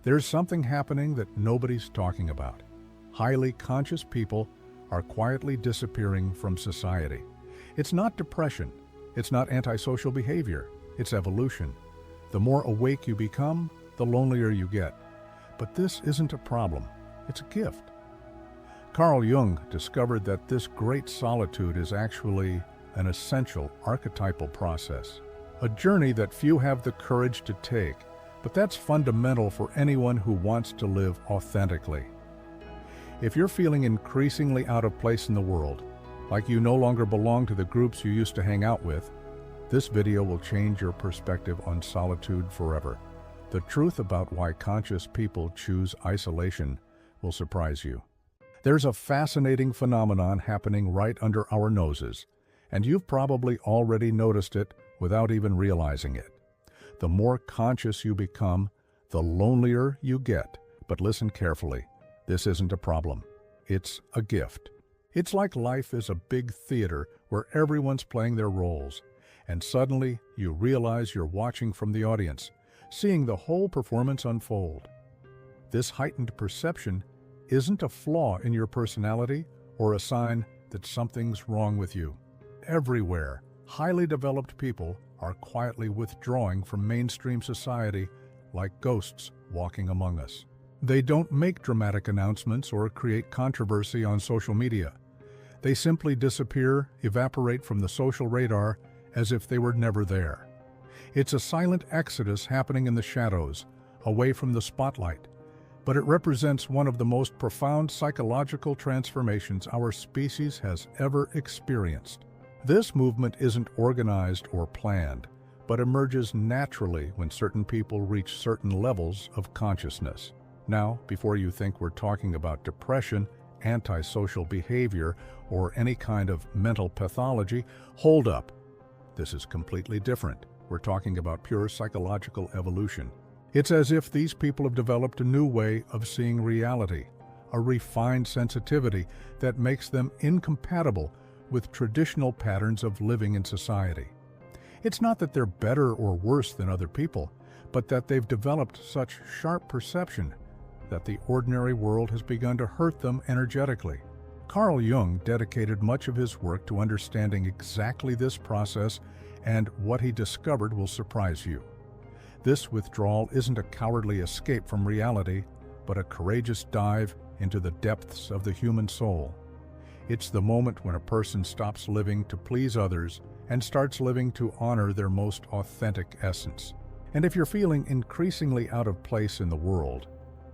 There's something happening that nobody's talking about. Highly conscious people are quietly disappearing from society. It's not depression. It's not antisocial behavior. It's evolution. The more awake you become, the lonelier you get. But this isn't a problem. It's a gift. Carl Jung discovered that this great solitude is actually an essential archetypal process, a journey that few have the courage to take, but that's fundamental for anyone who wants to live authentically. If you're feeling increasingly out of place in the world, like you no longer belong to the groups you used to hang out with, this video will change your perspective on solitude forever. The truth about why conscious people choose isolation will surprise you. There's a fascinating phenomenon happening right under our noses, and you've probably already noticed it without even realizing it. The more conscious you become, the lonelier you get. But listen carefully, this isn't a problem. It's a gift. It's like life is a big theater where everyone's playing their roles, and suddenly you realize you're watching from the audience, seeing the whole performance unfold. This heightened perception isn't a flaw in your personality or a sign that something's wrong with you. Everywhere, highly developed people are quietly withdrawing from mainstream society like ghosts walking among us. They don't make dramatic announcements or create controversy on social media. They simply disappear, evaporate from the social radar as if they were never there. It's a silent exodus happening in the shadows, away from the spotlight, but it represents one of the most profound psychological transformations our species has ever experienced. This movement isn't organized or planned, but emerges naturally when certain people reach certain levels of consciousness. Now, before you think we're talking about depression, antisocial behavior, or any kind of mental pathology, hold up. This is completely different. We're talking about pure psychological evolution. It's as if these people have developed a new way of seeing reality, a refined sensitivity that makes them incompatible with traditional patterns of living in society. It's not that they're better or worse than other people, but that they've developed such sharp perception that the ordinary world has begun to hurt them energetically. Carl Jung dedicated much of his work to understanding exactly this process, and what he discovered will surprise you. This withdrawal isn't a cowardly escape from reality, but a courageous dive into the depths of the human soul. It's the moment when a person stops living to please others and starts living to honor their most authentic essence. And if you're feeling increasingly out of place in the world,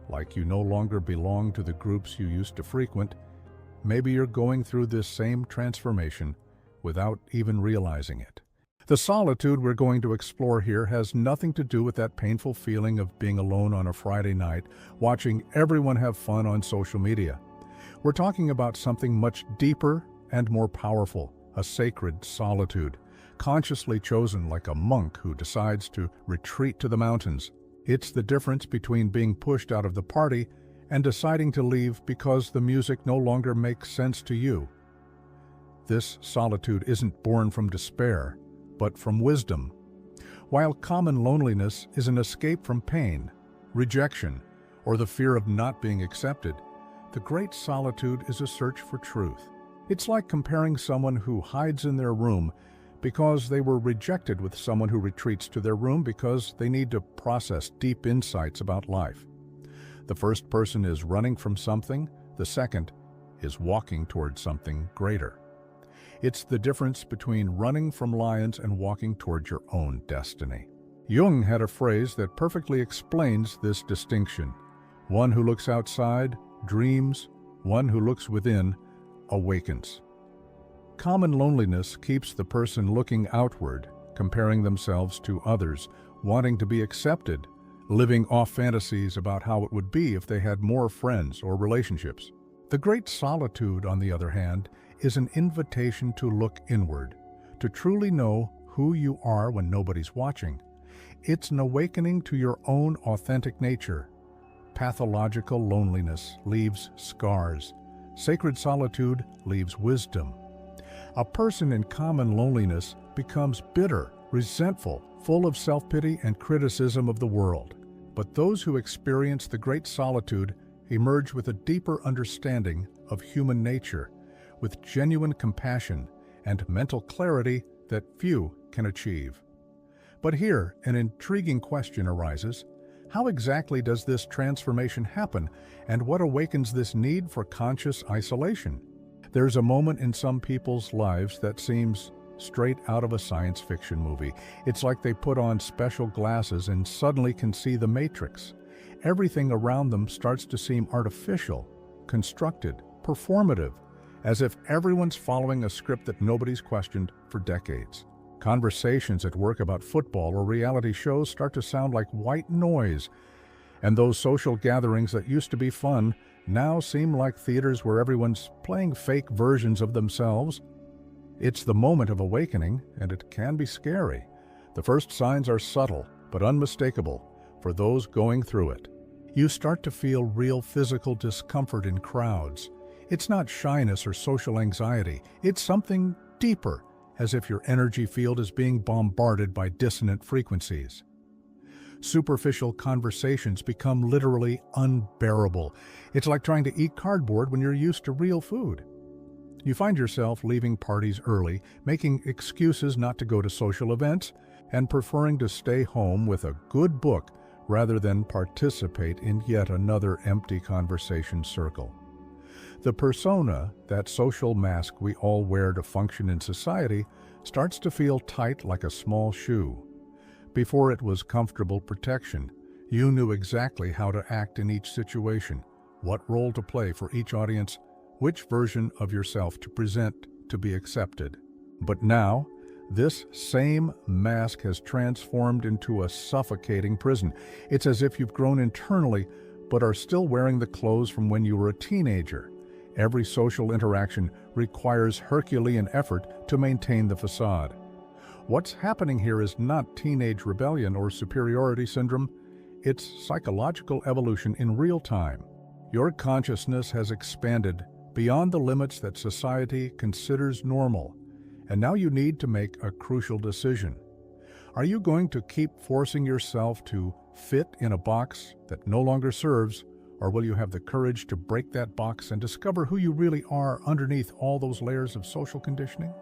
like you no longer belong to the groups you used to frequent, maybe you're going through this same transformation without even realizing it. The solitude we're going to explore here has nothing to do with that painful feeling of being alone on a Friday night, watching everyone have fun on social media. We're talking about something much deeper and more powerful, a sacred solitude, consciously chosen like a monk who decides to retreat to the mountains. It's the difference between being pushed out of the party and deciding to leave because the music no longer makes sense to you. This solitude isn't born from despair, but from wisdom. While common loneliness is an escape from pain, rejection, or the fear of not being accepted, the great solitude is a search for truth. It's like comparing someone who hides in their room because they were rejected with someone who retreats to their room because they need to process deep insights about life. The first person is running from something, the second is walking towards something greater. It's the difference between running from lions and walking toward your own destiny. Jung had a phrase that perfectly explains this distinction. One who looks outside dreams, one who looks within awakens. Common loneliness keeps the person looking outward, comparing themselves to others, wanting to be accepted, living off fantasies about how it would be if they had more friends or relationships. The great solitude, on the other hand, is an invitation to look inward, to truly know who you are when nobody's watching. It's an awakening to your own authentic nature. Pathological loneliness leaves scars. Sacred solitude leaves wisdom. A person in common loneliness becomes bitter, resentful, full of self-pity and criticism of the world. But those who experience the great solitude emerge with a deeper understanding of human nature, with genuine compassion and mental clarity that few can achieve. But here, an intriguing question arises. How exactly does this transformation happen, and what awakens this need for conscious isolation? There's a moment in some people's lives that seems straight out of a science fiction movie. It's like they put on special glasses and suddenly can see the matrix. Everything around them starts to seem artificial, constructed, performative, as if everyone's following a script that nobody's questioned for decades. Conversations at work about football or reality shows start to sound like white noise, and those social gatherings that used to be fun now seem like theaters where everyone's playing fake versions of themselves. It's the moment of awakening, and it can be scary. The first signs are subtle, but unmistakable for those going through it. You start to feel real physical discomfort in crowds. It's not shyness or social anxiety. It's something deeper, as if your energy field is being bombarded by dissonant frequencies. Superficial conversations become literally unbearable. It's like trying to eat cardboard when you're used to real food. You find yourself leaving parties early, making excuses not to go to social events, and preferring to stay home with a good book rather than participate in yet another empty conversation circle. The persona, that social mask we all wear to function in society, starts to feel tight like a small shoe. Before it was comfortable protection, you knew exactly how to act in each situation, what role to play for each audience, which version of yourself to present to be accepted. But now, this same mask has transformed into a suffocating prison. It's as if you've grown internally, but are still wearing the clothes from when you were a teenager. Every social interaction requires Herculean effort to maintain the facade. What's happening here is not teenage rebellion or superiority syndrome. It's psychological evolution in real time. Your consciousness has expanded beyond the limits that society considers normal, and now you need to make a crucial decision. Are you going to keep forcing yourself to fit in a box that no longer serves, or will you have the courage to break that box and discover who you really are underneath all those layers of social conditioning?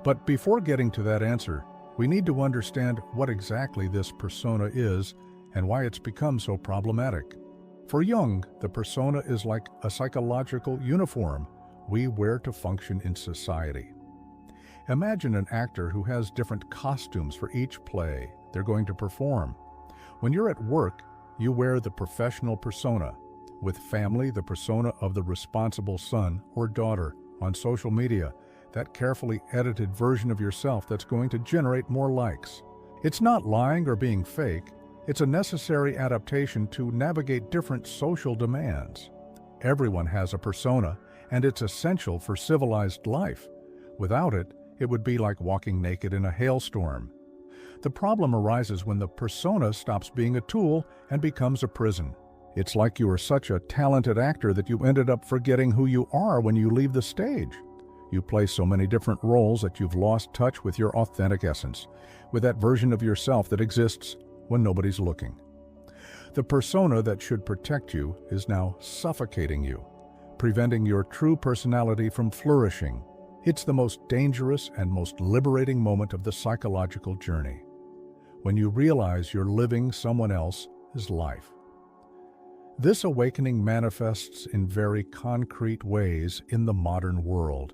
But before getting to that answer, we need to understand what exactly this persona is and why it's become so problematic. For Jung, the persona is like a psychological uniform we wear to function in society. Imagine an actor who has different costumes for each play they're going to perform. When you're at work, you wear the professional persona. With family, the persona of the responsible son or daughter. On social media, that carefully edited version of yourself that's going to generate more likes. It's not lying or being fake. It's a necessary adaptation to navigate different social demands. Everyone has a persona, and it's essential for civilized life. Without it, it would be like walking naked in a hailstorm. The problem arises when the persona stops being a tool and becomes a prison. It's like you are such a talented actor that you ended up forgetting who you are when you leave the stage. You play so many different roles that you've lost touch with your authentic essence, with that version of yourself that exists when nobody's looking. The persona that should protect you is now suffocating you, preventing your true personality from flourishing. It's the most dangerous and most liberating moment of the psychological journey, when you realize you're living someone else's life. This awakening manifests in very concrete ways in the modern world.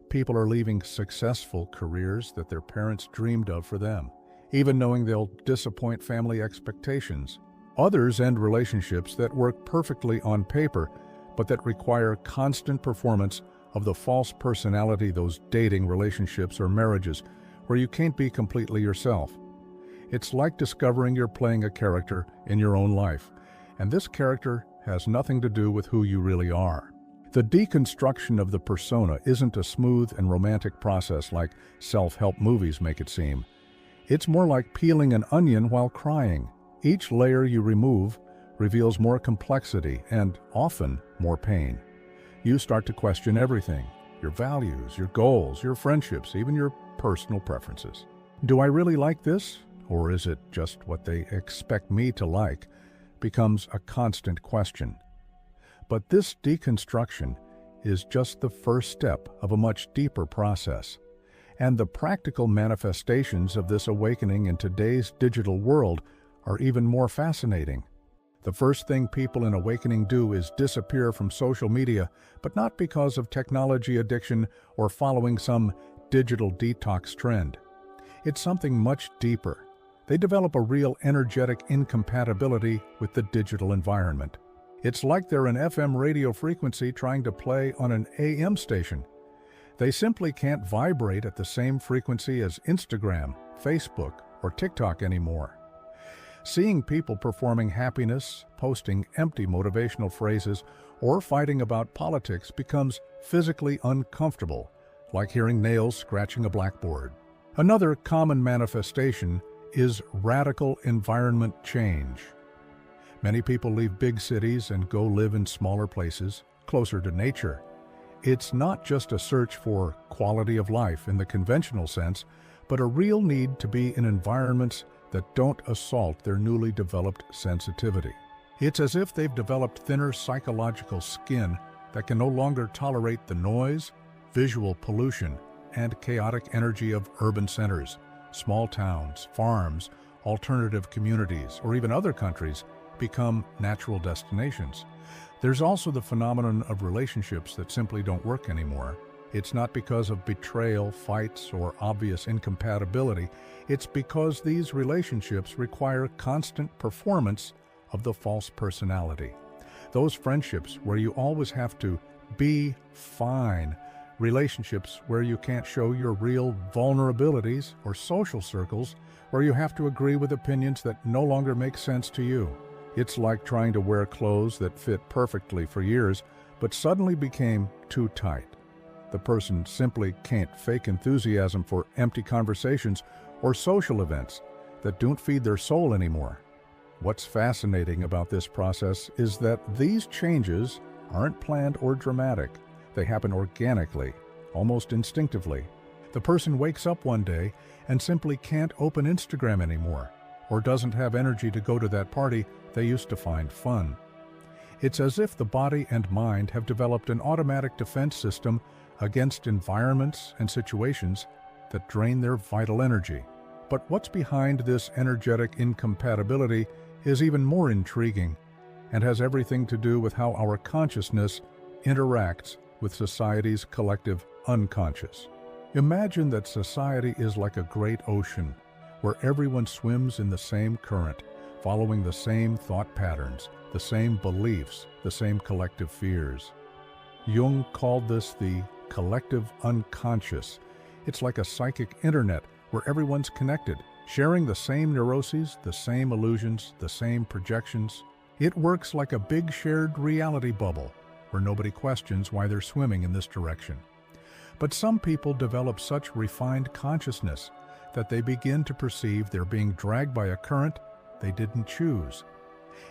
People are leaving successful careers that their parents dreamed of for them, even knowing they'll disappoint family expectations. Others end relationships that work perfectly on paper, but that require constant performance of the false personality, those dating relationships or marriages where you can't be completely yourself. It's like discovering you're playing a character in your own life, and this character has nothing to do with who you really are. The deconstruction of the persona isn't a smooth and romantic process like self-help movies make it seem. It's more like peeling an onion while crying. Each layer you remove reveals more complexity and often more pain. You start to question everything: your values, your goals, your friendships, even your personal preferences. Do I really like this? Or is it just what they expect me to like? becomes a constant question. But this deconstruction is just the first step of a much deeper process. And the practical manifestations of this awakening in today's digital world are even more fascinating. The first thing people in awakening do is disappear from social media, but not because of technology addiction or following some digital detox trend. It's something much deeper. They develop a real energetic incompatibility with the digital environment. It's like they're an FM radio frequency trying to play on an AM station. They simply can't vibrate at the same frequency as Instagram, Facebook, or TikTok anymore. Seeing people performing happiness, posting empty motivational phrases, or fighting about politics becomes physically uncomfortable, like hearing nails scratching a blackboard. Another common manifestation is radical environment change. Many people leave big cities and go live in smaller places, closer to nature. It's not just a search for quality of life in the conventional sense, but a real need to be in environments that don't assault their newly developed sensitivity. It's as if they've developed thinner psychological skin that can no longer tolerate the noise, visual pollution, and chaotic energy of urban centers, small towns, farms, alternative communities, or even other countries become natural destinations. There's also the phenomenon of relationships that simply don't work anymore. It's not because of betrayal, fights, or obvious incompatibility. It's because these relationships require constant performance of the false personality. Those friendships where you always have to be fine, relationships where you can't show your real vulnerabilities, or social circles where you have to agree with opinions that no longer make sense to you. It's like trying to wear clothes that fit perfectly for years, but suddenly became too tight. The person simply can't fake enthusiasm for empty conversations or social events that don't feed their soul anymore. What's fascinating about this process is that these changes aren't planned or dramatic. They happen organically, almost instinctively. The person wakes up one day and simply can't open Instagram anymore, or doesn't have energy to go to that party they used to find fun. It's as if the body and mind have developed an automatic defense system against environments and situations that drain their vital energy. But what's behind this energetic incompatibility is even more intriguing and has everything to do with how our consciousness interacts with society's collective unconscious. Imagine that society is like a great ocean where everyone swims in the same current, following the same thought patterns, the same beliefs, the same collective fears. Jung called this the collective unconscious. It's like a psychic internet where everyone's connected, sharing the same neuroses, the same illusions, the same projections. It works like a big shared reality bubble where nobody questions why they're swimming in this direction. But some people develop such refined consciousness that they begin to perceive they're being dragged by a current they didn't choose.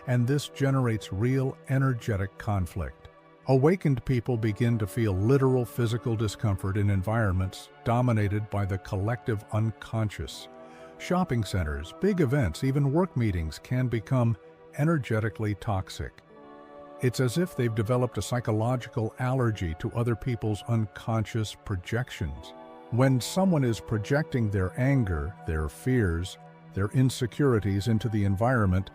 And this generates real energetic conflict. Awakened people begin to feel literal physical discomfort in environments dominated by the collective unconscious. Shopping centers, big events, even work meetings can become energetically toxic. It's as if they've developed a psychological allergy to other people's unconscious projections. When someone is projecting their anger, their fears, their insecurities into the environment,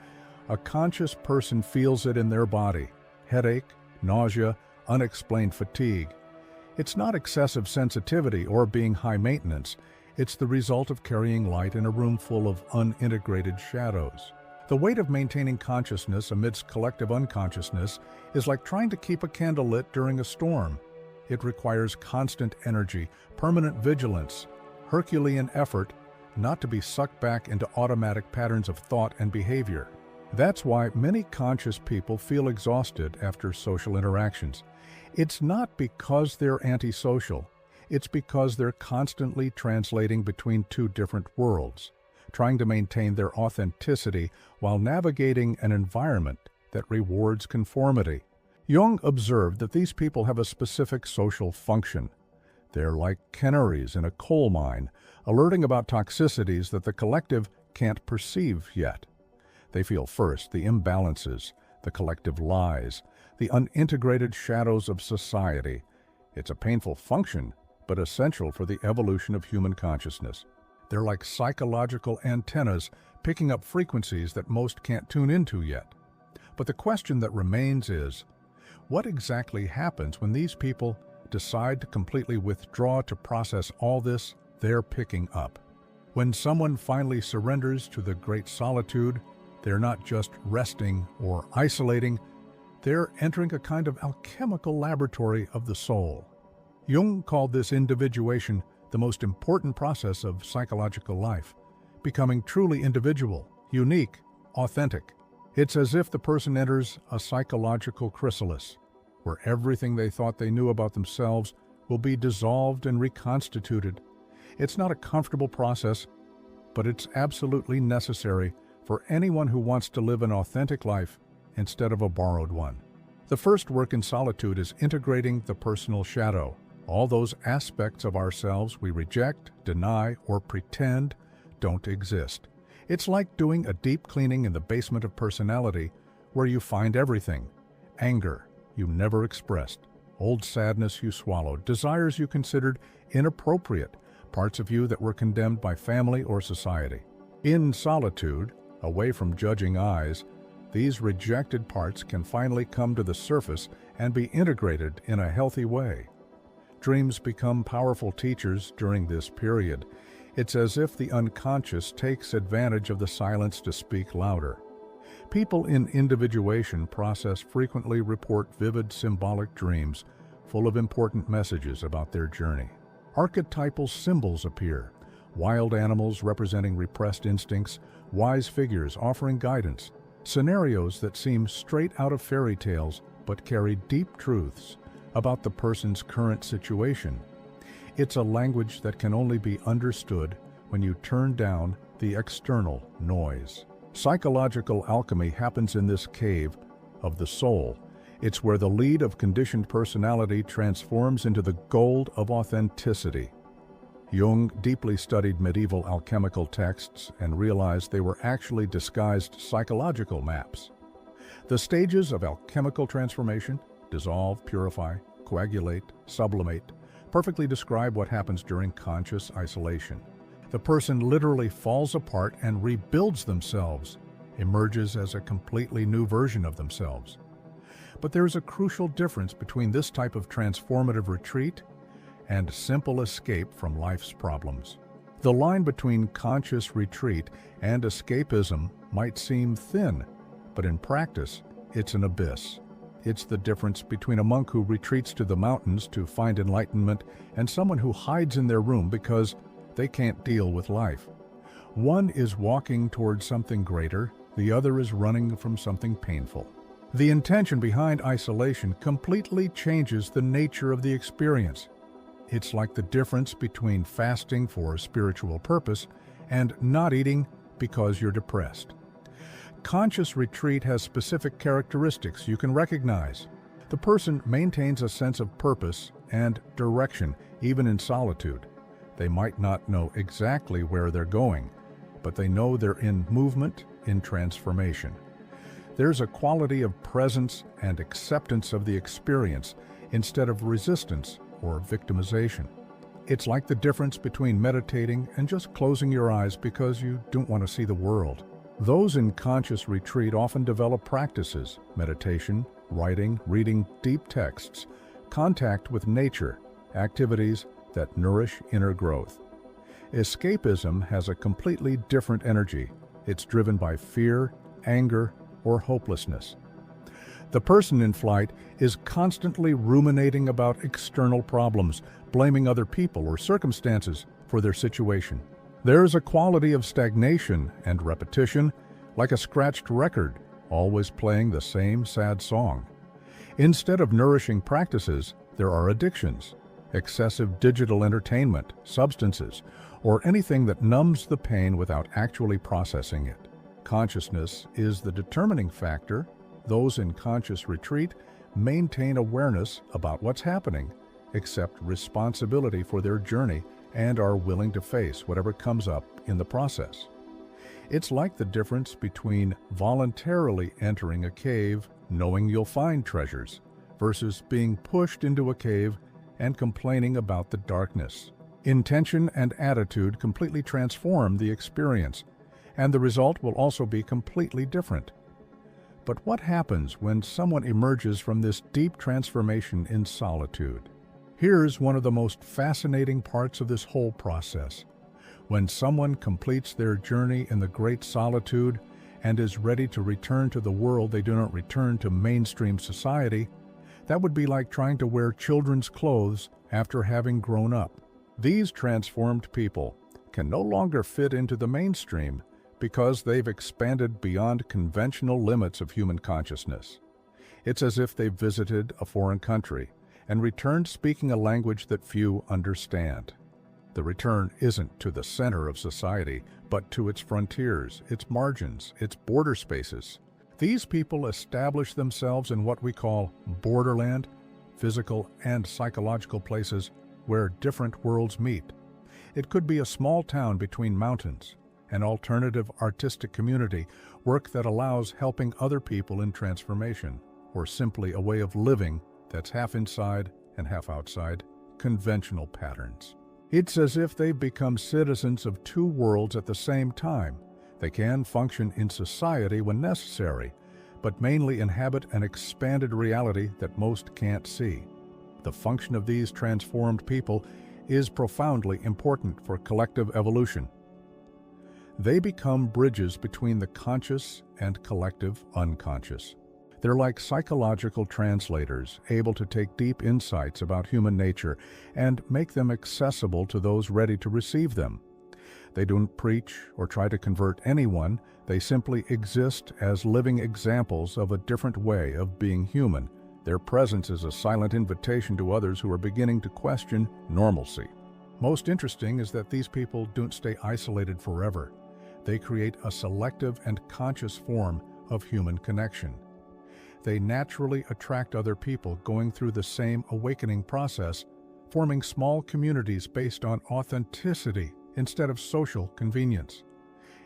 a conscious person feels it in their body: headache, nausea, unexplained fatigue. It's not excessive sensitivity or being high maintenance. It's the result of carrying light in a room full of unintegrated shadows. The weight of maintaining consciousness amidst collective unconsciousness is like trying to keep a candle lit during a storm. It requires constant energy, permanent vigilance, Herculean effort not to be sucked back into automatic patterns of thought and behavior. That's why many conscious people feel exhausted after social interactions. It's not because they're antisocial. It's because they're constantly translating between two different worlds, trying to maintain their authenticity while navigating an environment that rewards conformity. Jung observed that these people have a specific social function. They're like canaries in a coal mine, alerting about toxicities that the collective can't perceive yet. They feel first the imbalances, the collective lies, the unintegrated shadows of society. It's a painful function, but essential for the evolution of human consciousness. They're like psychological antennas picking up frequencies that most can't tune into yet. But the question that remains is, what exactly happens when these people decide to completely withdraw to process all this they're picking up? When someone finally surrenders to the great solitude, they're not just resting or isolating, they're entering a kind of alchemical laboratory of the soul. Jung called this individuation the most important process of psychological life, becoming truly individual, unique, authentic. It's as if the person enters a psychological chrysalis, where everything they thought they knew about themselves will be dissolved and reconstituted. It's not a comfortable process, but it's absolutely necessary for anyone who wants to live an authentic life instead of a borrowed one. The first work in solitude is integrating the personal shadow, all those aspects of ourselves we reject, deny, or pretend don't exist. It's like doing a deep cleaning in the basement of personality, where you find everything: anger you never expressed, old sadness you swallowed, desires you considered inappropriate, parts of you that were condemned by family or society. In solitude, away from judging eyes, these rejected parts can finally come to the surface and be integrated in a healthy way. Dreams become powerful teachers during this period. It's as if the unconscious takes advantage of the silence to speak louder. People in individuation process frequently report vivid symbolic dreams full of important messages about their journey. Archetypal symbols appear: wild animals representing repressed instincts, wise figures offering guidance, scenarios that seem straight out of fairy tales but carry deep truths about the person's current situation. It's a language that can only be understood when you turn down the external noise. Psychological alchemy happens in this cave of the soul. It's where the lead of conditioned personality transforms into the gold of authenticity. Jung deeply studied medieval alchemical texts and realized they were actually disguised psychological maps. The stages of alchemical transformation, dissolve, purify, coagulate, sublimate, perfectly describe what happens during conscious isolation. The person literally falls apart and rebuilds themselves, emerges as a completely new version of themselves. But there's a crucial difference between this type of transformative retreat and simple escape from life's problems. The line between conscious retreat and escapism might seem thin, but in practice, it's an abyss. It's the difference between a monk who retreats to the mountains to find enlightenment and someone who hides in their room because they can't deal with life. One is walking towards something greater, the other is running from something painful. The intention behind isolation completely changes the nature of the experience. It's like the difference between fasting for a spiritual purpose and not eating because you're depressed. Conscious retreat has specific characteristics you can recognize. The person maintains a sense of purpose and direction, even in solitude. They might not know exactly where they're going, but they know they're in movement, in transformation. There's a quality of presence and acceptance of the experience instead of resistance or victimization. It's like the difference between meditating and just closing your eyes because you don't want to see the world. Those in conscious retreat often develop practices: meditation, writing, reading deep texts, contact with nature, activities that nourish inner growth. Escapism has a completely different energy. It's driven by fear, anger, or hopelessness. The person in flight is constantly ruminating about external problems, blaming other people or circumstances for their situation. There's a quality of stagnation and repetition, like a scratched record, always playing the same sad song. Instead of nourishing practices, there are addictions, excessive digital entertainment, substances, or anything that numbs the pain without actually processing it. Consciousness is the determining factor. Those in conscious retreat maintain awareness about what's happening, accept responsibility for their journey, and are willing to face whatever comes up in the process. It's like the difference between voluntarily entering a cave, knowing you'll find treasures, versus being pushed into a cave and complaining about the darkness. Intention and attitude completely transform the experience, and the result will also be completely different. But what happens when someone emerges from this deep transformation in solitude? Here's one of the most fascinating parts of this whole process. When someone completes their journey in the great solitude and is ready to return to the world, they do not return to mainstream society. That would be like trying to wear children's clothes after having grown up. These transformed people can no longer fit into the mainstream because they've expanded beyond conventional limits of human consciousness. It's as if they've visited a foreign country and returned speaking a language that few understand. The return isn't to the center of society, but to its frontiers, its margins, its border spaces. These people establish themselves in what we call borderland, physical and psychological places where different worlds meet. It could be a small town between mountains, an alternative artistic community, work that allows helping other people in transformation, or simply a way of living that's half inside and half outside conventional patterns. It's as if they've become citizens of two worlds at the same time. They can function in society when necessary, but mainly inhabit an expanded reality that most can't see. The function of these transformed people is profoundly important for collective evolution. They become bridges between the conscious and collective unconscious. They're like psychological translators, able to take deep insights about human nature and make them accessible to those ready to receive them. They don't preach or try to convert anyone. They simply exist as living examples of a different way of being human. Their presence is a silent invitation to others who are beginning to question normalcy. Most interesting is that these people don't stay isolated forever. They create a selective and conscious form of human connection. They naturally attract other people going through the same awakening process, forming small communities based on authenticity instead of social convenience.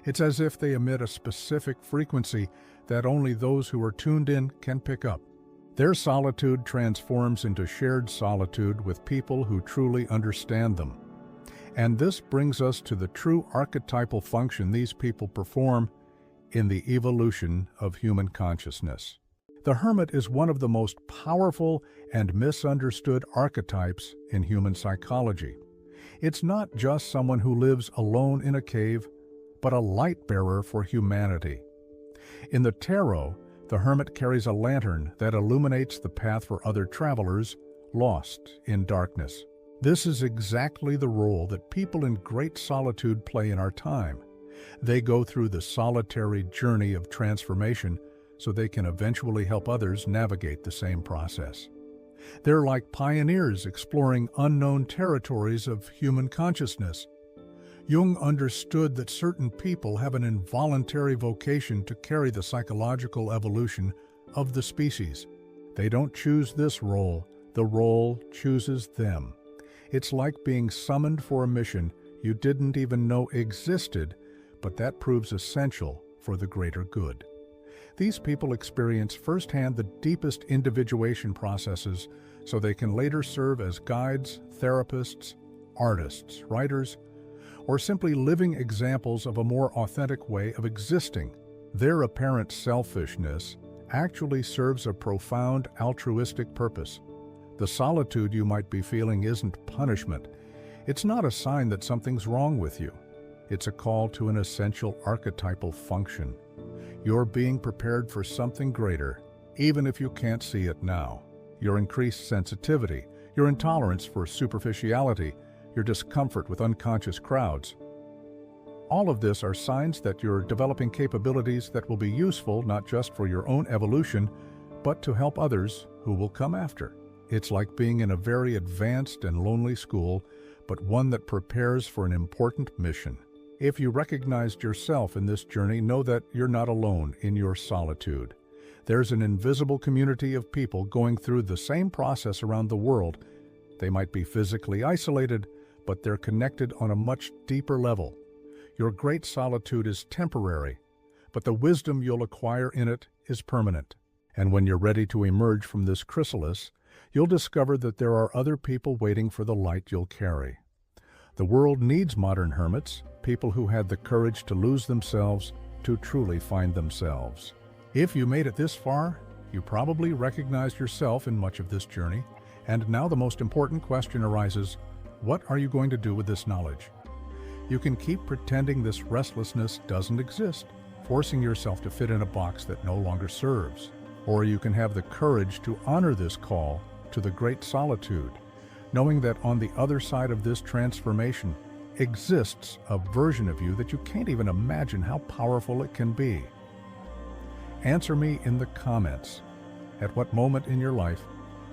It's as if they emit a specific frequency that only those who are tuned in can pick up. Their solitude transforms into shared solitude with people who truly understand them. And this brings us to the true archetypal function these people perform in the evolution of human consciousness. The hermit is one of the most powerful and misunderstood archetypes in human psychology. It's not just someone who lives alone in a cave, but a light-bearer for humanity. In the tarot, the hermit carries a lantern that illuminates the path for other travelers lost in darkness. This is exactly the role that people in great solitude play in our time. They go through the solitary journey of transformation so they can eventually help others navigate the same process. They're like pioneers exploring unknown territories of human consciousness. Jung understood that certain people have an involuntary vocation to carry the psychological evolution of the species. They don't choose this role, the role chooses them. It's like being summoned for a mission you didn't even know existed, but that proves essential for the greater good. These people experience firsthand the deepest individuation processes so they can later serve as guides, therapists, artists, writers, or simply living examples of a more authentic way of existing. Their apparent selfishness actually serves a profound altruistic purpose. The solitude you might be feeling isn't punishment. It's not a sign that something's wrong with you. It's a call to an essential archetypal function. You're being prepared for something greater, even if you can't see it now. Your increased sensitivity, your intolerance for superficiality, your discomfort with unconscious crowds. All of this are signs that you're developing capabilities that will be useful not just for your own evolution, but to help others who will come after. It's like being in a very advanced and lonely school, but one that prepares for an important mission. If you recognized yourself in this journey, know that you're not alone in your solitude. There's an invisible community of people going through the same process around the world. They might be physically isolated, but they're connected on a much deeper level. Your great solitude is temporary, but the wisdom you'll acquire in it is permanent. And when you're ready to emerge from this chrysalis, you'll discover that there are other people waiting for the light you'll carry. The world needs modern hermits, people who had the courage to lose themselves to truly find themselves. If you made it this far, you probably recognized yourself in much of this journey, and now the most important question arises: what are you going to do with this knowledge? You can keep pretending this restlessness doesn't exist, forcing yourself to fit in a box that no longer serves. Or you can have the courage to honor this call to the great solitude, knowing that on the other side of this transformation exists a version of you that you can't even imagine how powerful it can be. Answer me in the comments. At what moment in your life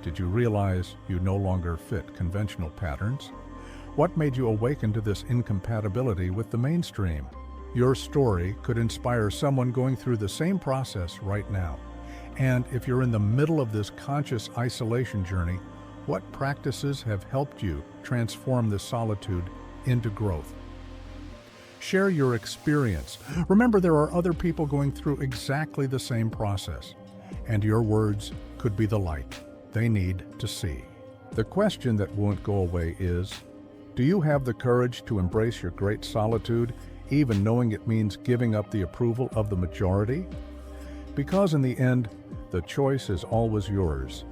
did you realize you no longer fit conventional patterns? What made you awaken to this incompatibility with the mainstream? Your story could inspire someone going through the same process right now. And if you're in the middle of this conscious isolation journey, what practices have helped you transform this solitude into growth? Share your experience. Remember, there are other people going through exactly the same process, and your words could be the light they need to see. The question that won't go away is, do you have the courage to embrace your great solitude, even knowing it means giving up the approval of the majority? Because in the end, the choice is always yours.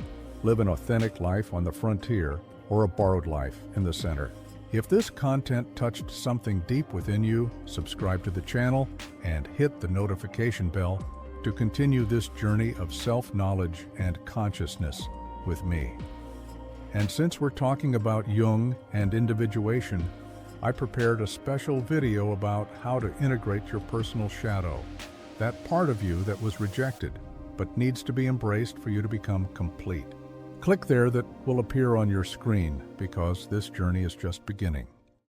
Live an authentic life on the frontier or a borrowed life in the center. If this content touched something deep within you, subscribe to the channel and hit the notification bell to continue this journey of self-knowledge and consciousness with me. And since we're talking about Jung and individuation, I prepared a special video about how to integrate your personal shadow, that part of you that was rejected but needs to be embraced for you to become complete. Click there, that will appear on your screen, because this journey is just beginning.